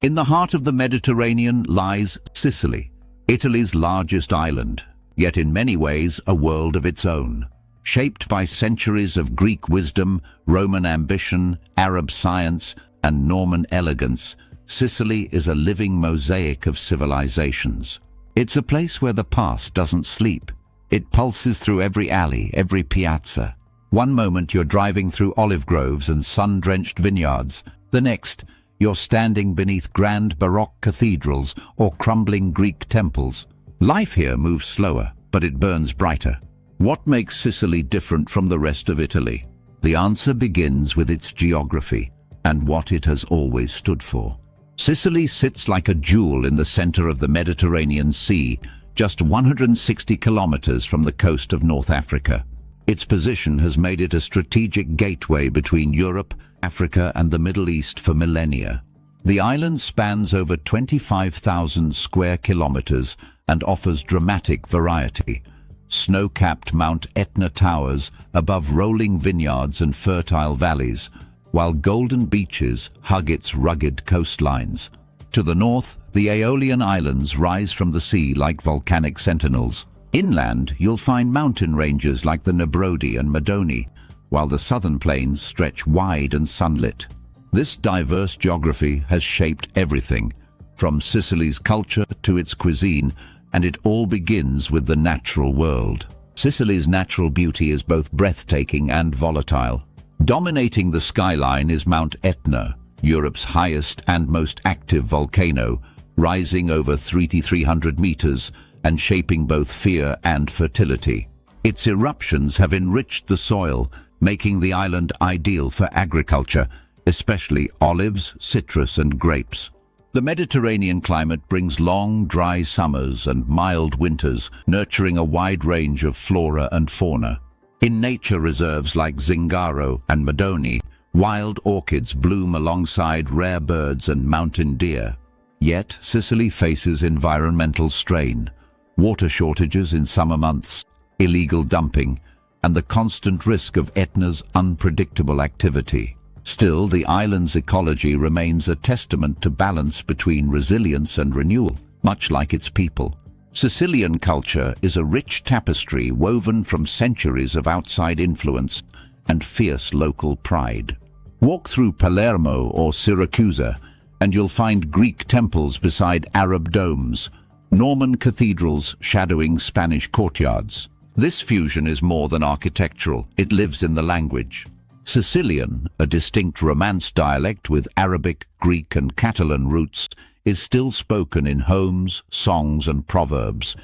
In the heart of the Mediterranean lies Sicily, Italy's largest island, yet in many ways a world of its own. Shaped by centuries of Greek wisdom, Roman ambition, Arab science, and Norman elegance, Sicily is a living mosaic of civilizations. It's a place where the past doesn't sleep. It pulses through every alley, every piazza. One moment you're driving through olive groves and sun-drenched vineyards. The next, you're standing beneath grand Baroque cathedrals or crumbling Greek temples. Life here moves slower, but it burns brighter. What makes Sicily different from the rest of Italy? The answer begins with its geography and what it has always stood for. Sicily sits like a jewel in the center of the Mediterranean Sea, just 160 kilometers from the coast of North Africa. Its position has made it a strategic gateway between Europe, Africa, and the Middle East for millennia. The island spans over 25,000 square kilometers and offers dramatic variety. Snow-capped Mount Etna towers above rolling vineyards and fertile valleys, while golden beaches hug its rugged coastlines. To the north, the Aeolian Islands rise from the sea like volcanic sentinels. Inland, you'll find mountain ranges like the Nebrodi and Madoni, while the southern plains stretch wide and sunlit. This diverse geography has shaped everything, from Sicily's culture to its cuisine, and it all begins with the natural world. Sicily's natural beauty is both breathtaking and volatile. Dominating the skyline is Mount Etna, Europe's highest and most active volcano, rising over 3,300 meters and shaping both fear and fertility. Its eruptions have enriched the soil, making the island ideal for agriculture, especially olives, citrus, and grapes. The Mediterranean climate brings long, dry summers and mild winters, nurturing a wide range of flora and fauna. In nature reserves like Zingaro and Madoni, wild orchids bloom alongside rare birds and mountain deer. Yet, Sicily faces environmental strain, water shortages in summer months, illegal dumping, and the constant risk of Etna's unpredictable activity. Still, the island's ecology remains a testament to balance between resilience and renewal, much like its people. Sicilian culture is a rich tapestry woven from centuries of outside influence and fierce local pride. Walk through Palermo or Syracuse, and you'll find Greek temples beside Arab domes, Norman cathedrals shadowing Spanish courtyards. This fusion is more than architectural, it lives in the language. Sicilian, a distinct Romance dialect with Arabic, Greek and Catalan roots, is still spoken in homes, songs and proverbs,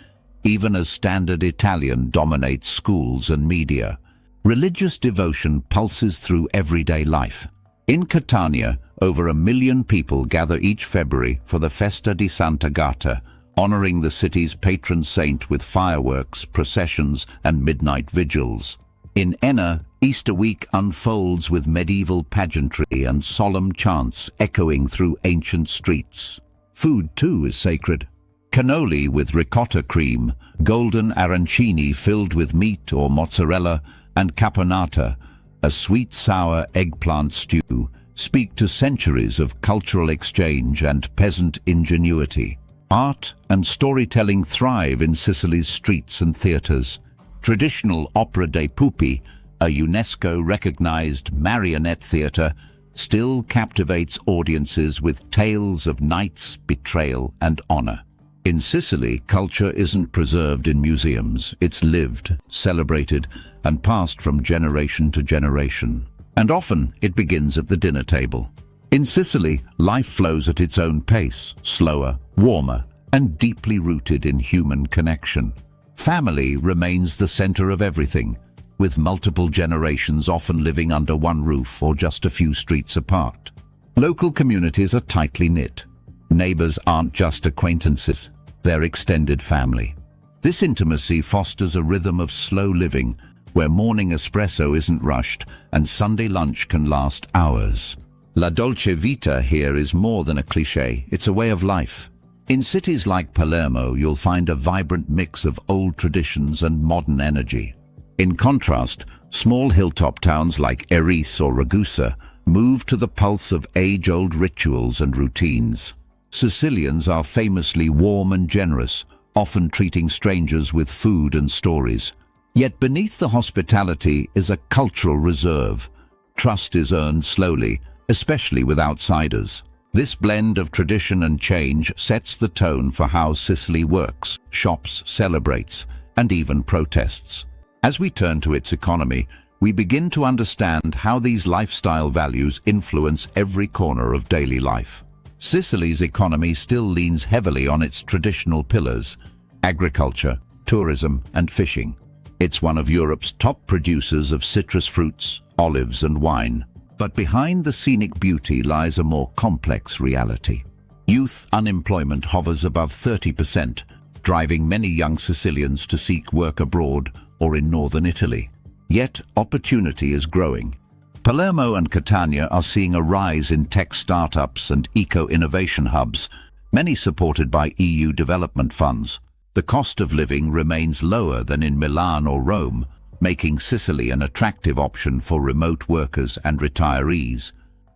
even as standard Italian dominates schools and media. Religious devotion pulses through everyday life. In Catania, over 1 million people gather each February for the Festa di Sant'Agata, honoring the city's patron saint with fireworks, processions and midnight vigils. In Enna, Easter week unfolds with medieval pageantry and solemn chants echoing through ancient streets. Food, too, is sacred. Cannoli with ricotta cream, golden arancini filled with meat or mozzarella, and caponata, a sweet-sour eggplant stew, speak to centuries of cultural exchange and peasant ingenuity. Art and storytelling thrive in Sicily's streets and theatres. Traditional Opera dei Pupi, a UNESCO-recognized marionette theatre, still captivates audiences with tales of knights, betrayal and honor. In Sicily, culture isn't preserved in museums. It's lived, celebrated, and passed from generation to generation. And often it begins at the dinner table. In Sicily, life flows at its own pace, slower, warmer, and deeply rooted in human connection. Family remains the center of everything, with multiple generations often living under one roof or just a few streets apart. Local communities are tightly knit. Neighbors aren't just acquaintances, they're extended family. This intimacy fosters a rhythm of slow living, where morning espresso isn't rushed and Sunday lunch can last hours. La dolce vita here is more than a cliché, it's a way of life. In cities like Palermo, you'll find a vibrant mix of old traditions and modern energy. In contrast, small hilltop towns like Eris or Ragusa move to the pulse of age-old rituals and routines. Sicilians are famously warm and generous, often treating strangers with food and stories. Yet beneath the hospitality is a cultural reserve. Trust is earned slowly, especially with outsiders. This blend of tradition and change sets the tone for how Sicily works, shops, celebrates, and even protests. As we turn to its economy, we begin to understand how these lifestyle values influence every corner of daily life. Sicily's economy still leans heavily on its traditional pillars: agriculture, tourism, and fishing. It's one of Europe's top producers of citrus fruits, olives, and wine. But behind the scenic beauty lies a more complex reality. Youth unemployment hovers above 30%, driving many young Sicilians to seek work abroad or in northern Italy. Yet opportunity is growing. Palermo and Catania are seeing a rise in tech startups and eco-innovation hubs, many supported by EU development funds. The cost of living remains lower than in Milan or Rome, making Sicily an attractive option for remote workers and retirees.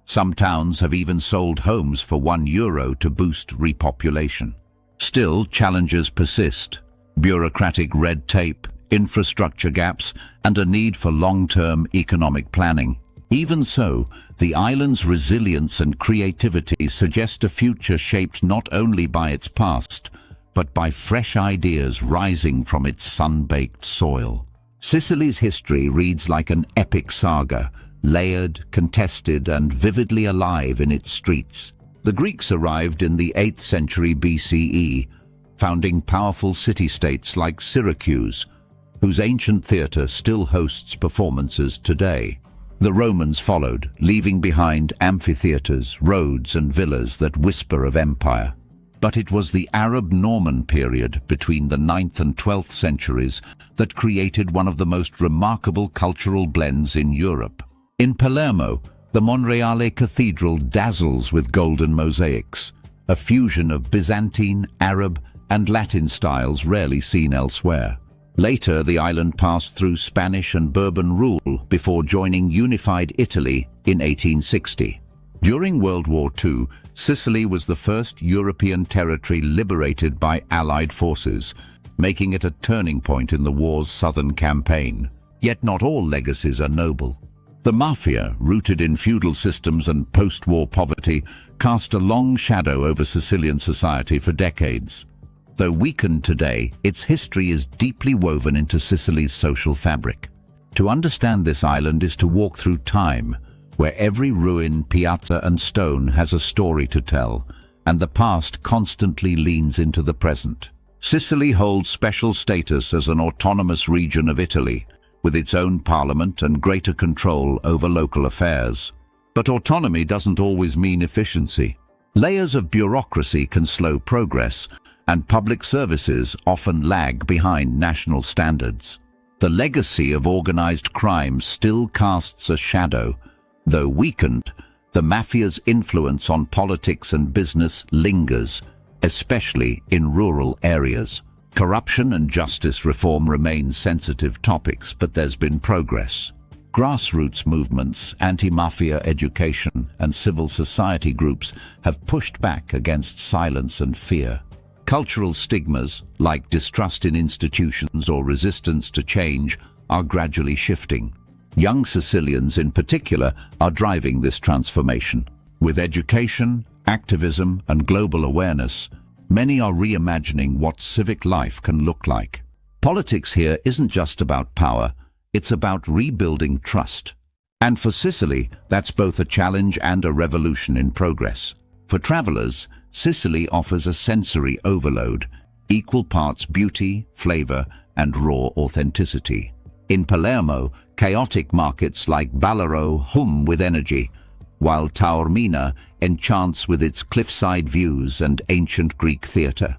Some towns have even sold homes for €1 to boost repopulation. Still, challenges persist: bureaucratic red tape, infrastructure gaps, and a need for long-term economic planning. Even so, the island's resilience and creativity suggest a future shaped not only by its past, but by fresh ideas rising from its sun-baked soil. Sicily's history reads like an epic saga, layered, contested, and vividly alive in its streets. The Greeks arrived in the 8th century BCE, founding powerful city-states like Syracuse, whose ancient theatre still hosts performances today. The Romans followed, leaving behind amphitheatres, roads, and villas that whisper of empire. But it was the Arab-Norman period between the 9th and 12th centuries that created one of the most remarkable cultural blends in Europe. In Palermo, the Monreale Cathedral dazzles with golden mosaics, a fusion of Byzantine, Arab, and Latin styles rarely seen elsewhere. Later, the island passed through Spanish and Bourbon rule before joining unified Italy in 1860. During World War II, Sicily was the first European territory liberated by Allied forces, making it a turning point in the war's southern campaign. Yet not all legacies are noble. The mafia, rooted in feudal systems and post-war poverty, cast a long shadow over Sicilian society for decades. Though weakened today, its history is deeply woven into Sicily's social fabric. To understand this island is to walk through time, where every ruin, piazza, and stone has a story to tell, and the past constantly leans into the present. Sicily holds special status as an autonomous region of Italy, with its own parliament and greater control over local affairs. But autonomy doesn't always mean efficiency. Layers of bureaucracy can slow progress, and public services often lag behind national standards. The legacy of organized crime still casts a shadow. Though weakened, the mafia's influence on politics and business lingers, especially in rural areas. Corruption and justice reform remain sensitive topics, but there's been progress. Grassroots movements, anti-mafia education, and civil society groups have pushed back against silence and fear. Cultural stigmas, like distrust in institutions or resistance to change, are gradually shifting. Young Sicilians in particular are driving this transformation. With education, activism, and global awareness, many are reimagining what civic life can look like. Politics here isn't just about power, it's about rebuilding trust. And for Sicily, that's both a challenge and a revolution in progress. For travelers, Sicily offers a sensory overload, equal parts beauty, flavor, and raw authenticity. In Palermo, chaotic markets like Ballarò hum with energy, while Taormina enchants with its cliffside views and ancient Greek theatre.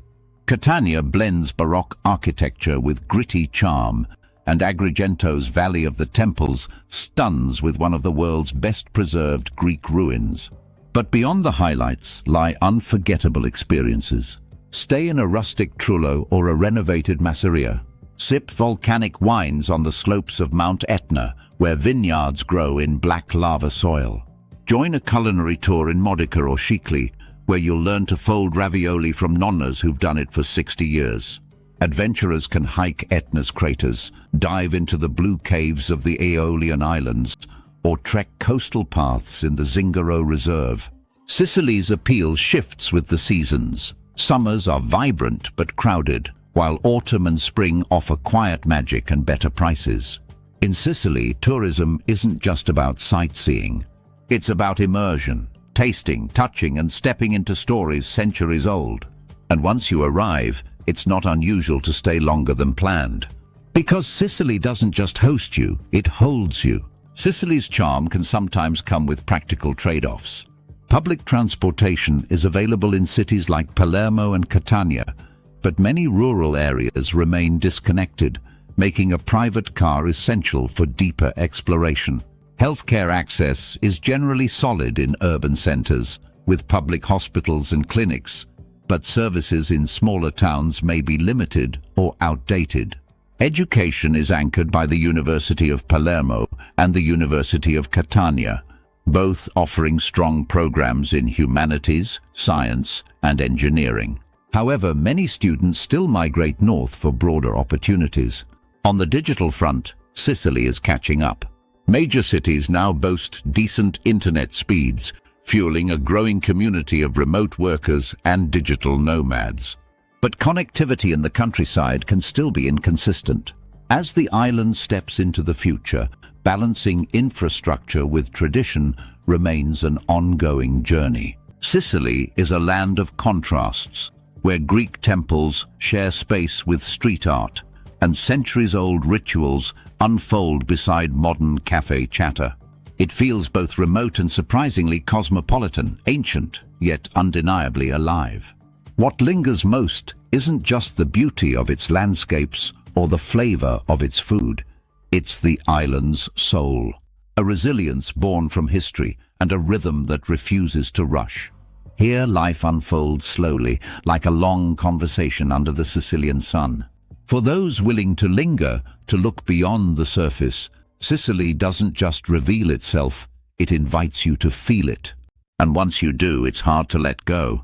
Catania blends Baroque architecture with gritty charm, and Agrigento's Valley of the Temples stuns with one of the world's best-preserved Greek ruins. But beyond the highlights lie unforgettable experiences. Stay in a rustic trullo or a renovated masseria. Sip volcanic wines on the slopes of Mount Etna, where vineyards grow in black lava soil. Join a culinary tour in Modica or Sicily, where you'll learn to fold ravioli from nonnas who've done it for 60 years. Adventurers can hike Etna's craters, dive into the blue caves of the Aeolian Islands, or trek coastal paths in the Zingaro Reserve. Sicily's appeal shifts with the seasons. Summers are vibrant but crowded, while autumn and spring offer quiet magic and better prices. In Sicily, tourism isn't just about sightseeing. It's about immersion, tasting, touching, and stepping into stories centuries old. And once you arrive, it's not unusual to stay longer than planned. Because Sicily doesn't just host you, it holds you. Sicily's charm can sometimes come with practical trade-offs. Public transportation is available in cities like Palermo and Catania, but many rural areas remain disconnected, making a private car essential for deeper exploration. Healthcare access is generally solid in urban centers, with public hospitals and clinics, but services in smaller towns may be limited or outdated. Education is anchored by the University of Palermo and the University of Catania, both offering strong programs in humanities, science, and engineering. However, many students still migrate north for broader opportunities. On the digital front, Sicily is catching up. Major cities now boast decent internet speeds, fueling a growing community of remote workers and digital nomads. But connectivity in the countryside can still be inconsistent. As the island steps into the future, balancing infrastructure with tradition remains an ongoing journey. Sicily is a land of contrasts, where Greek temples share space with street art, and centuries-old rituals unfold beside modern cafe chatter. It feels both remote and surprisingly cosmopolitan, ancient, yet undeniably alive. What lingers most isn't just the beauty of its landscapes or the flavor of its food. It's the island's soul, a resilience born from history and a rhythm that refuses to rush. Here life unfolds slowly, like a long conversation under the Sicilian sun. For those willing to linger, to look beyond the surface, Sicily doesn't just reveal itself, it invites you to feel it. And once you do, it's hard to let go.